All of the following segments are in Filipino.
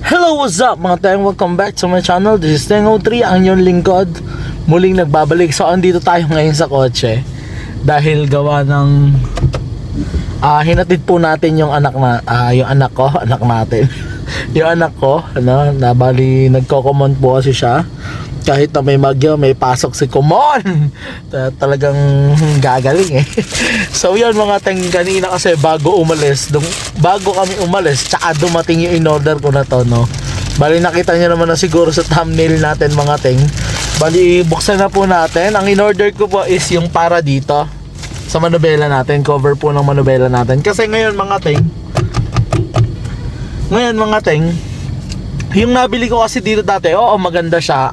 Hello, what's up mga tayong? Welcome back to my channel. This is Teng03, ang inyong lingkod. Muling nagbabalik. So, andito tayo ngayon sa kotse dahil gawa ng hinatid po natin yung anak natin. Yung anak ko, ano, nabali nagko-command po kasi siya. Kahit na may magyo, may pasok si Kumon. Talagang gagaling eh. So yun mga teng, kanina kasi bago kami umalis, tsaka dumating yung in-order ko na to, no. Bali nakita nyo naman na siguro sa thumbnail natin mga teng. Bali buksan na po natin. Ang in-order ko po is yung para dito sa manubela natin, cover po ng manubela natin. Kasi ngayon mga teng, yung nabili ko kasi dito dati, maganda siya.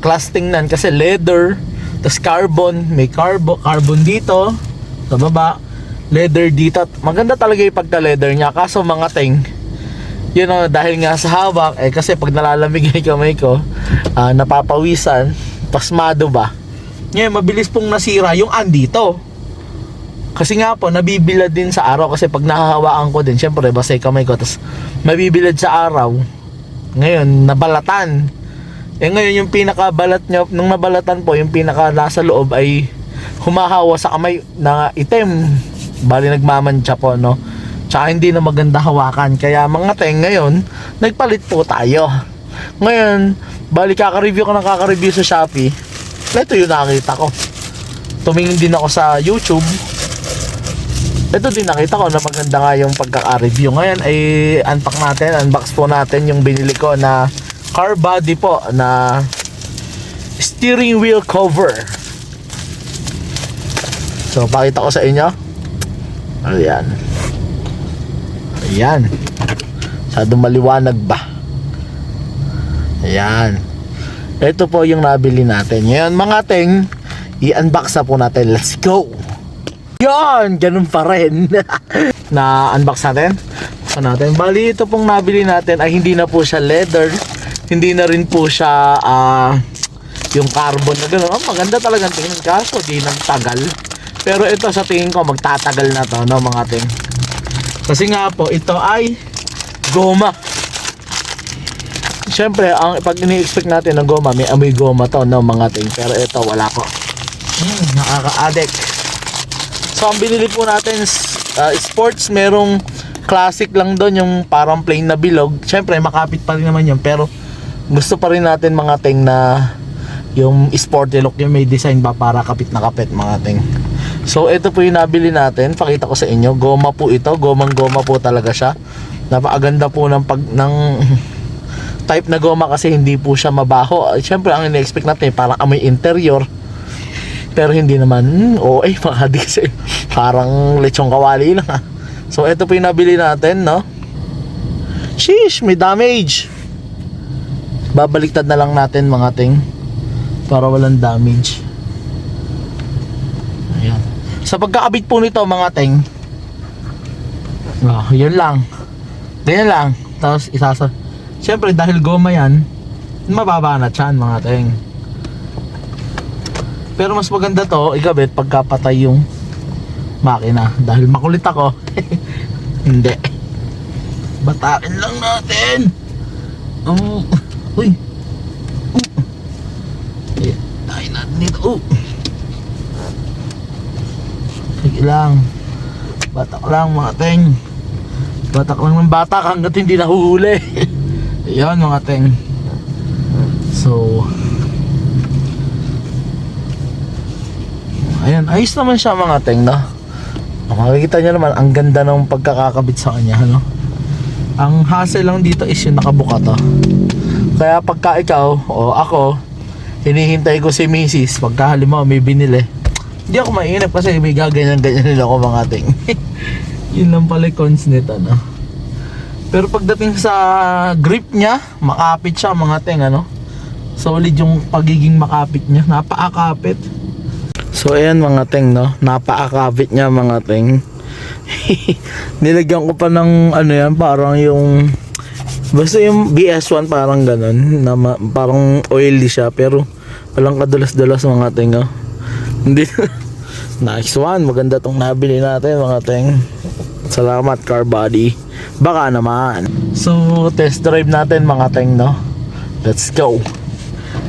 Class tingnan kasi leather, tas carbon, may carbon dito sa baba, leather dito. Maganda talaga yung pagka-leather niya. Kaso mga teng, yun know, dahil nga sa hawak, kasi pag nalalamig yung kamay ko, napapawisan, pasmado ba. Ngayon, mabilis pong nasira yung andito. Kasi nga po, nabibilad din sa araw. Kasi pag nahahawakan ko din, syempre, basta yung kamay ko, tas mabibilad sa araw. Ngayon, nabalatan. Ngayon, yung pinakabalat niya, nung nabalatan po, yung pinaka nasa loob ay humahawa sa kamay na itim. Bali, nagmamantsa po, no? Tsaka hindi na maganda hawakan. Kaya mga teng, ngayon, nagpalit po tayo. Ngayon, bali, kaka-review sa Shopee. Ito yung nakita ko. Tumingin din ako sa YouTube. Ito din nakita ko na maganda nga yung pagkaka-review. Ngayon ay unbox po natin yung binili ko na car body po na steering wheel cover. So pakita ko sa inyo. Ayan. Ayan. Masyadong maliwanag ba? Ayan. Ito po yung nabili natin. Ngayon mga teng, i-unbox na po natin. Let's go! Yan, ganun pa rin. Na unbox natin. Bali, ito pong nabili natin ay hindi na po siya leather. Hindi na rin po siya yung carbon na gano'n. Maganda talagang tingin. Kaso di nagtagal. Pero ito sa tingin ko magtatagal na to, no, mga ting. Kasi nga po, ito ay goma. Siyempre, pag ini-expect natin ng goma, may amoy goma to, no, mga ting. Pero ito, wala po. Nakaka-addict. So ang binili po natin sports, merong classic lang doon, yung parang plain na bilog. Siyempre makapit pa rin naman yun, pero gusto pa rin natin mga teng na yung sporty look, yung may design ba para kapit na kapit mga teng. So ito po yung nabili natin, pakita ko sa inyo. Goma po ito, goma po talaga siya. Napakaganda po ng type na goma kasi hindi po siya mabaho. Siyempre ang ina-expect natin parang amoy interior, pero hindi naman. Kasi parang lechong kawali lang. So ito po yung nabili natin, no. Sheesh, may damage. Babaliktad na lang natin mga ting para walang damage. Ayan. Sa pagkakabit po nito mga ting, yun lang. Ganyan lang. Tapos siyempre dahil goma yan, mababa na tiyan mga ting. Pero mas maganda to ikabit pagkapatay yung makina. Dahil makulit ako. Hindi. Batain lang natin. Uy. Tayo natin dito. Sige lang. Batak lang mga teng. Batak lang ng batak hanggat hindi nahuhuli. Ayan mga teng. So ayan, ayos naman siya mga teng, no? Makikita nyo naman, ang ganda ng pagkakakabit sa kanya, no? Ang hassle lang dito is yung nakabuka to. Kaya pagka ikaw o ako, hinihintay ko si Mrs. Pagka halimbawa may binili, hindi ako mainip kasi may gaganyan-ganyan nila ako mga teng. Yun lang pala yung cons nito, no? Pero pagdating sa grip niya, makapit siya mga teng, ano? Solid yung pagiging makapit niya, napakakapit. So ayan mga teng, no, napaakabit niya mga teng. Nilagyan ko pa ng yan, parang yung basta yung BS1 parang ganun na parang oily siya, pero walang kadulas-dulas mga teng, no? Hindi. Nice one, maganda tong nabili natin mga teng. Salamat car body. Baka naman. So, test drive natin mga teng, no? Let's go.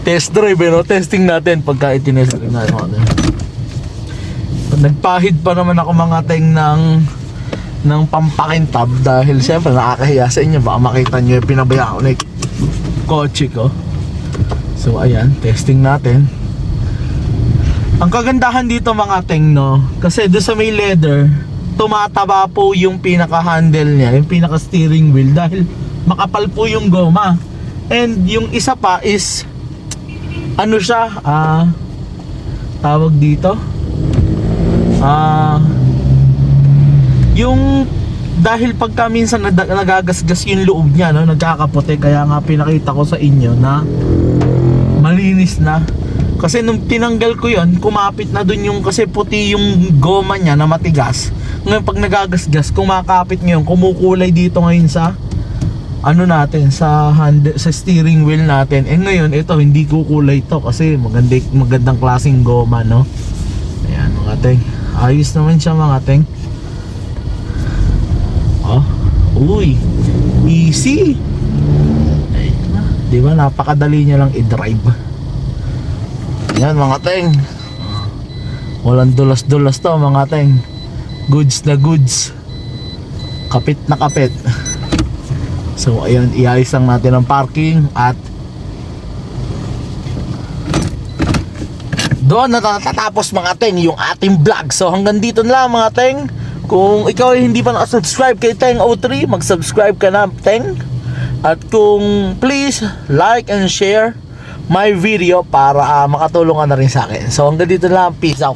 Test drive, no? Testing natin pagka itinest drive natin mga teng. Nagpahid pa naman ako mga teng ng pampakintab dahil siyempre nakakahiya sa inyo. Baka makita nyo yung pinabaya ko na yung kotse ko. So, ayan. Testing natin. Ang kagandahan dito mga teng, no? Kasi doon sa may leather, tumataba po yung pinaka-handle niya, yung pinaka-steering wheel dahil makapal po yung goma. And yung isa pa is ano siya, tawag dito, yung dahil pagka minsan nagagasgas yung loob niya, no, nagkakapote, kaya nga pinakita ko sa inyo na malinis na. Kasi nung tinanggal ko yon, kumapit na dun yung, kasi puti yung goma niya na matigas. Ngayon pag nagagasgas, kumakapit ngayon, kumukulay dito ngayon sa ano natin, sa steering wheel natin. Eh ngayon, ito hindi kukulay to kasi magandang klaseng goma, no? Ayan mga teng. Ayos naman siya mga teng. Oh, uy. Easy. Ay, di ba napakadali niya lang i-drive. Yan mga teng. Walang dulas-dulas to mga teng. Goods na goods. Kapit na kapit. So ayun, iayos lang natin ang parking at doon natatapos mga teng yung ating vlog. So hanggang dito na lang mga teng. Kung ikaw ay hindi pa nakasubscribe kay Teng O3, mag-subscribe ka na teng. At kung please like and share my video para makatulong ka na rin sa akin. So hanggang dito na lang, peace out.